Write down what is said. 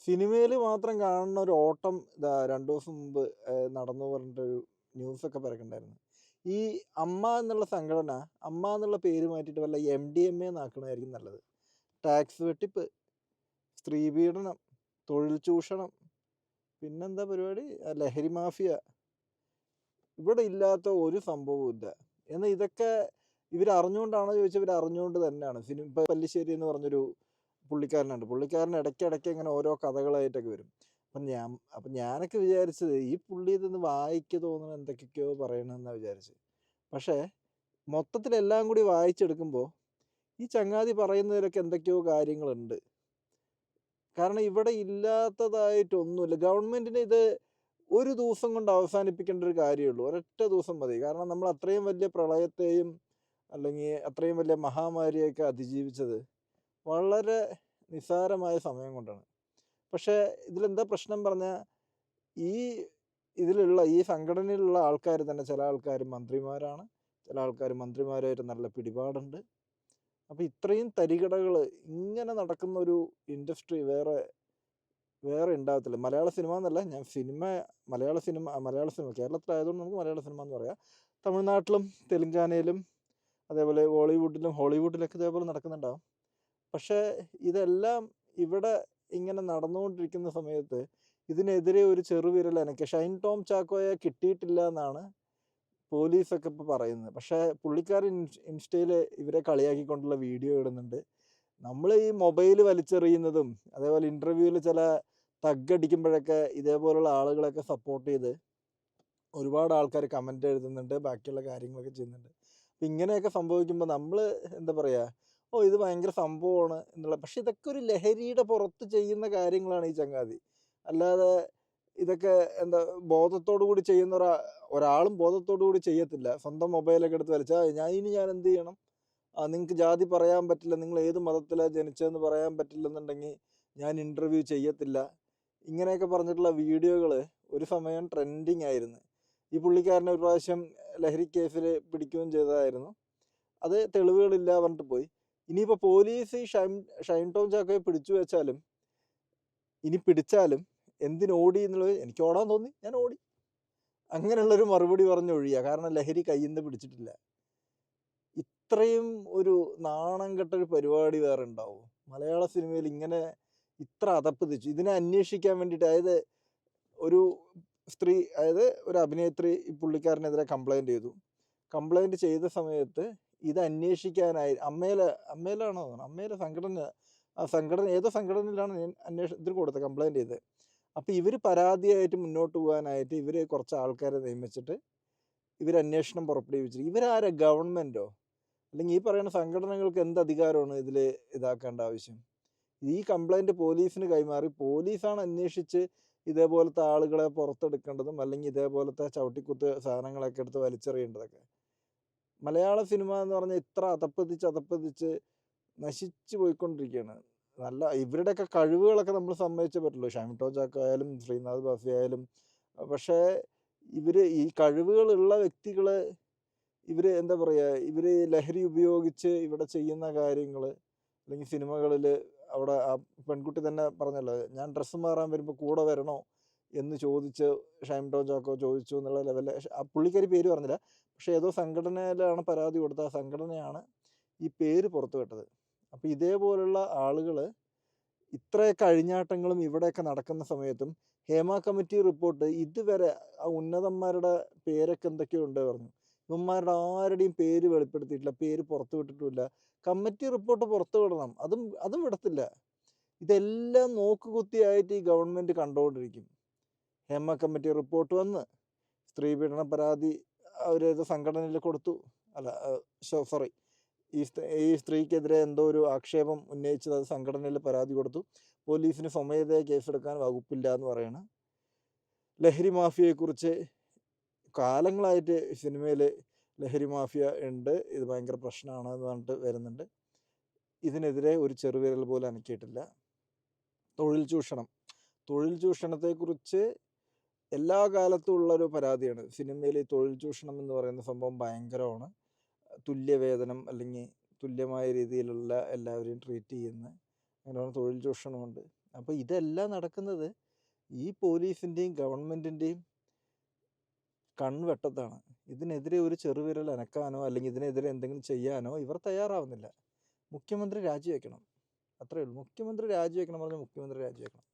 സിനിമയിൽ മാത്രം കാണുന്ന ഒരു ഓട്ടം ഇതാ 2 ദിവസം മുമ്പ് നടന്നു പറഞ്ഞിട്ടൊരു ന്യൂസൊക്കെ പരക്കുണ്ടായിരുന്നു. ഈ അമ്മ എന്നുള്ള സംഘടന, അമ്മ എന്നുള്ള പേര് മാറ്റിയിട്ട് വല്ല MDMA എന്നാക്കണതായിരിക്കും നല്ലത്. ടാക്സ് വെട്ടിപ്പ്, സ്ത്രീ പീഡനം, തൊഴിൽ ചൂഷണം, പിന്നെന്താ പരിപാടി? ലഹരി മാഫിയ. ഇവിടെ ഇല്ലാത്ത ഒരു സംഭവവും ഇല്ല. എന്നാൽ ഇതൊക്കെ ഇവരറിഞ്ഞുകൊണ്ടാണോ ചോദിച്ചാൽ ഇവരറിഞ്ഞുകൊണ്ട് തന്നെയാണ്. ഇപ്പം പല്ലിശ്ശേരി എന്ന് പറഞ്ഞൊരു പുള്ളിക്കാരനുണ്ട്. പുള്ളിക്കാരൻ ഇടയ്ക്കിടയ്ക്ക് ഇങ്ങനെ ഓരോ കഥകളായിട്ടൊക്കെ വരും. അപ്പം ഞാനൊക്കെ വിചാരിച്ചത് ഈ പുള്ളി ഇതൊന്ന് വായിക്ക് തോന്നണ എന്തൊക്കെയൊക്കെയോ പറയണമെന്നാണ് വിചാരിച്ചത്. പക്ഷേ മൊത്തത്തിൽ എല്ലാം കൂടി വായിച്ചെടുക്കുമ്പോൾ ഈ ചങ്ങാതി പറയുന്നതിലൊക്കെ എന്തൊക്കെയോ കാര്യങ്ങളുണ്ട്. കാരണം ഇവിടെ ഇല്ലാത്തതായിട്ടൊന്നുമില്ല. ഗവൺമെൻറ്റിന് ഇത് ഒരു ദിവസം കൊണ്ട് അവസാനിപ്പിക്കേണ്ട ഒരു കാര്യമുള്ളൂ. ഒരൊറ്റ ദിവസം മതി. കാരണം നമ്മൾ അത്രയും വലിയ പ്രളയത്തെയും അല്ലെങ്കിൽ അത്രയും വലിയ മഹാമാരിയൊക്കെ അതിജീവിച്ചത് വളരെ നിസ്സാരമായ സമയം കൊണ്ടാണ്. പക്ഷേ ഇതിലെന്താ പ്രശ്നം പറഞ്ഞാൽ ഈ ഈ സംഘടനയിലുള്ള ആൾക്കാർ തന്നെ ചില ആൾക്കാർ മന്ത്രിമാരാണ്, ചില ആൾക്കാർ മന്ത്രിമാരായിട്ട് നല്ല പിടിപാടുണ്ട്. അപ്പോൾ ഇത്രയും തരികിടകൾ ഇങ്ങനെ നടക്കുന്ന ഒരു ഇൻഡസ്ട്രി വേറെ ഉണ്ടാകത്തില്ല. മലയാള സിനിമ എന്നല്ല, ഞാൻ മലയാള സിനിമ കേരളത്തിലായതുകൊണ്ട് നമുക്ക് മലയാള സിനിമ എന്ന് പറയാം. തമിഴ്നാട്ടിലും തെലുങ്കാനയിലും അതേപോലെ ബോളിവുഡിലും ഹോളിവുഡിലൊക്കെ ഇതേപോലെ നടക്കുന്നുണ്ടാവും. പക്ഷേ ഇതെല്ലാം ഇവിടെ ഇങ്ങനെ നടന്നുകൊണ്ടിരിക്കുന്ന സമയത്ത് ഇതിനെതിരെ ഒരു ചെറുവിരൽ അനക്കുക. ഷൈൻ ടോം ചാക്കോയെ കിട്ടിയിട്ടില്ല എന്നാണ് പോലീസൊക്കെ ഇപ്പോൾ പറയുന്നത്. പക്ഷേ പുള്ളിക്കാരൻ ഇൻസ്റ്റയിൽ ഇവരെ കളിയാക്കിക്കൊണ്ടുള്ള വീഡിയോ ഇടുന്നുണ്ട്. നമ്മൾ ഈ മൊബൈൽ വലിച്ചെറിയുന്നതും അതേപോലെ ഇൻ്റർവ്യൂവിൽ ചില തഗ്ഗടിക്കുമ്പോഴൊക്കെ ഇതേപോലുള്ള ആളുകളൊക്കെ സപ്പോർട്ട് ചെയ്ത് ഒരുപാട് ആൾക്കാർ കമൻ്റ് എഴുതുന്നുണ്ട്, ബാക്കിയുള്ള കാര്യങ്ങളൊക്കെ ചെയ്യുന്നുണ്ട്. അപ്പം ഇങ്ങനെയൊക്കെ സംഭവിക്കുമ്പോൾ നമ്മൾ എന്താ പറയുക, ഓ ഇത് ഭയങ്കര സംഭവമാണ് എന്നുള്ള. പക്ഷെ ഇതൊക്കെ ഒരു ലഹരിയുടെ പുറത്ത് ചെയ്യുന്ന കാര്യങ്ങളാണ് ഈ ചങ്ങാതി. അല്ലാതെ ഇതൊക്കെ എന്താ ബോധത്തോടു കൂടി ചെയ്യുന്ന ഒരാളും ബോധത്തോടു കൂടി ചെയ്യത്തില്ല. സ്വന്തം മൊബൈലൊക്കെ എടുത്ത് വലിച്ചാൽ ഞാൻ എന്ത് ചെയ്യണം? നിങ്ങൾക്ക് ജാതി പറയാൻ പറ്റില്ല, നിങ്ങൾ ഏത് മതത്തിലാണ് ജനിച്ചതെന്ന് പറയാൻ പറ്റില്ലെന്നുണ്ടെങ്കിൽ ഞാൻ ഇൻ്റർവ്യൂ ചെയ്യത്തില്ല. ഇങ്ങനെയൊക്കെ പറഞ്ഞിട്ടുള്ള വീഡിയോകൾ ഒരു സമയം ട്രെൻഡിങ് ആയിരുന്നു. ഈ പുള്ളിക്കാരനെ ഒരു പ്രാവശ്യം ലഹരി കേസിൽ പിടിക്കുകയും ചെയ്തതായിരുന്നു. അത് തെളിവുകളില്ല പറഞ്ഞിട്ട് പോയി. ഇനിയിപ്പോൾ പോലീസ് ഈ ഷൈൻ ടോം ചാക്കോയെ പിടിച്ചാലും എന്തിനോടി എന്നുള്ളത്, എനിക്ക് ഓടാൻ തോന്നി, ഞാൻ ഓടി, അങ്ങനെയുള്ളൊരു മറുപടി പറഞ്ഞൊഴിയുക. കാരണം ലഹരി കയ്യിൽ നിന്ന് പിടിച്ചിട്ടില്ല. ഇത്രയും ഒരു നാണം കെട്ടൊരു പരിപാടി വേറെ ഉണ്ടാവും മലയാള സിനിമയിൽ? ഇങ്ങനെ ഇത്ര അതപ്പതിച്ചു ഇതിനെ അന്വേഷിക്കാൻ വേണ്ടിയിട്ട്. അതായത് ഒരു സ്ത്രീ, അതായത് ഒരു അഭിനേത്രി ഈ പുള്ളിക്കാരനെതിരെ കംപ്ലൈൻറ്റ് ചെയ്ത സമയത്ത് ഇത് അന്വേഷിക്കാനായി അമ്മയിലാണോ അമ്മയിലെ സംഘടന ഏതോ സംഘടനയിലാണ് അന്വേഷണത്തിന് കൊടുത്തത്, കംപ്ലൈൻറ്റ് ചെയ്തത്. അപ്പോൾ ഇവർ പരാതിയായിട്ട് മുന്നോട്ട് പോകാനായിട്ട് ഇവർ കുറച്ച് ആൾക്കാരെ നിയമിച്ചിട്ട് ഇവർ അന്വേഷണം പുറപ്പെടുവിച്ചിട്ട്. ഇവരാരാ, ഗവൺമെൻറ്റോ? അല്ലെങ്കിൽ ഈ പറയുന്ന സംഘടനകൾക്ക് എന്ത് അധികാരമാണ് ഇതിൽ ഇതാക്കേണ്ട ആവശ്യം? ഈ കംപ്ലൈൻറ്റ് പോലീസിന് കൈമാറി പോലീസാണ് അന്വേഷിച്ച് ഇതേപോലത്തെ ആളുകളെ പുറത്തെടുക്കേണ്ടതും അല്ലെങ്കിൽ ഇതേപോലത്തെ ചവിട്ടിക്കുത്ത് സാധനങ്ങളൊക്കെ എടുത്ത് വലിച്ചെറിയേണ്ടതൊക്കെ. മലയാള സിനിമ എന്ന് പറഞ്ഞാൽ ഇത്ര അതപ്പതിച്ച് നശിച്ചു പോയിക്കൊണ്ടിരിക്കുകയാണ്. ഇവരുടെയൊക്കെ കഴിവുകളൊക്കെ നമ്മൾ സമ്മതിച്ചേ പറ്റുള്ളൂ. ഷൈൻ ടോം ചാക്കോ ആയാലും ശ്രീനാഥ് ബാസി ആയാലും. പക്ഷേ ഈ കഴിവുകളുള്ള വ്യക്തികൾ എന്താ പറയുക, ലഹരി ഉപയോഗിച്ച് ഇവിടെ ചെയ്യുന്ന കാര്യങ്ങൾ, അല്ലെങ്കിൽ സിനിമകളിൽ അവിടെ ആ പെൺകുട്ടി തന്നെ പറഞ്ഞല്ലോ, ഞാൻ ഡ്രസ്സ് മാറാൻ വരുമ്പോൾ കൂടെ വരണോ എന്ന് ചോദിച്ച് ഷൈൻ ടോം ചാക്കോ ചോദിച്ചു എന്നുള്ള ലെവലിൽ. ആ പുള്ളിക്കാരി പേര് പറഞ്ഞില്ല, പക്ഷേ ഏതോ സംഘടനയിലാണ് പരാതി കൊടുത്തത്. ആ സംഘടനയാണ് ഈ പേര് പുറത്തു വിട്ടത്. അപ്പോൾ ഇതേപോലുള്ള ആളുകൾ ഇത്രയൊക്കെ അഴിഞ്ഞാട്ടങ്ങളും ഇവിടെയൊക്കെ നടക്കുന്ന സമയത്തും ഹേമ കമ്മിറ്റി റിപ്പോർട്ട് ഇതുവരെ ആ ഉന്നതന്മാരുടെ പേരൊക്കെ എന്തൊക്കെയോ ഉണ്ട് പറഞ്ഞു. ഇവന്മാരുടെ ആരുടെയും പേര് വെളിപ്പെടുത്തിയിട്ടില്ല, പേര് പുറത്തു വിട്ടിട്ടുമില്ല. കമ്മിറ്റി റിപ്പോർട്ട് പുറത്തു വിടണം, അതും വിടത്തില്ല. ഇതെല്ലാം നോക്കുകുത്തിയായിട്ട് ഈ ഗവൺമെൻറ് കണ്ടുകൊണ്ടിരിക്കും. ഹേമ കമ്മിറ്റി റിപ്പോർട്ട് വന്ന് സ്ത്രീപീഡന പരാതി അവരേത് സംഘടനയിൽ കൊടുത്തു, അല്ല സോറി, ഈ സ്ത്രീക്കെതിരെ എന്തോ ഒരു ആക്ഷേപം ഉന്നയിച്ചത് അത് സംഘടനയിൽ പരാതി കൊടുത്തു. പോലീസിന് സ്വമേധയാ കേസെടുക്കാൻ വകുപ്പില്ല എന്ന് പറയണം. ലഹരി മാഫിയയെക്കുറിച്ച് കാലങ്ങളായിട്ട് സിനിമയിൽ ലഹരി മാഫിയ ഉണ്ട്, ഇത് ഭയങ്കര പ്രശ്നമാണ് എന്ന് പറഞ്ഞിട്ട് വരുന്നുണ്ട്. ഇതിനെതിരെ ഒരു ചെറുവിരൽ പോലും അനക്കിയിട്ടില്ല. തൊഴിൽ ചൂഷണത്തെക്കുറിച്ച് എല്ലാ കാലത്തും ഉള്ളൊരു പരാതിയാണ്. സിനിമയിൽ തൊഴിൽ ചൂഷണം എന്ന് പറയുന്ന സംഭവം ഭയങ്കരമാണ്. തുല്യവേതനം അല്ലെങ്കിൽ തുല്യമായ രീതിയിലുള്ള എല്ലാവരെയും ട്രീറ്റ് ചെയ്യുന്ന അങ്ങനെയുള്ള തൊഴിൽ ചൂഷണമുണ്ട്. അപ്പോൾ ഇതെല്ലാം നടക്കുന്നത് ഈ പോലീസിൻ്റെയും ഗവൺമെൻറ്റിൻ്റെയും കൺവെട്ടത്താണ്. ഇതിനെതിരെ ഒരു ചെറുവിരൽ അനക്കാനോ അല്ലെങ്കിൽ ഇതിനെതിരെ എന്തെങ്കിലും ചെയ്യാനോ ഇവർ തയ്യാറാവുന്നില്ല. മുഖ്യമന്ത്രി രാജിവെക്കണം, അത്രയേ ഉള്ളൂ. മുഖ്യമന്ത്രി രാജിവെക്കണം പറഞ്ഞാൽ മുഖ്യമന്ത്രി രാജിവെക്കണം.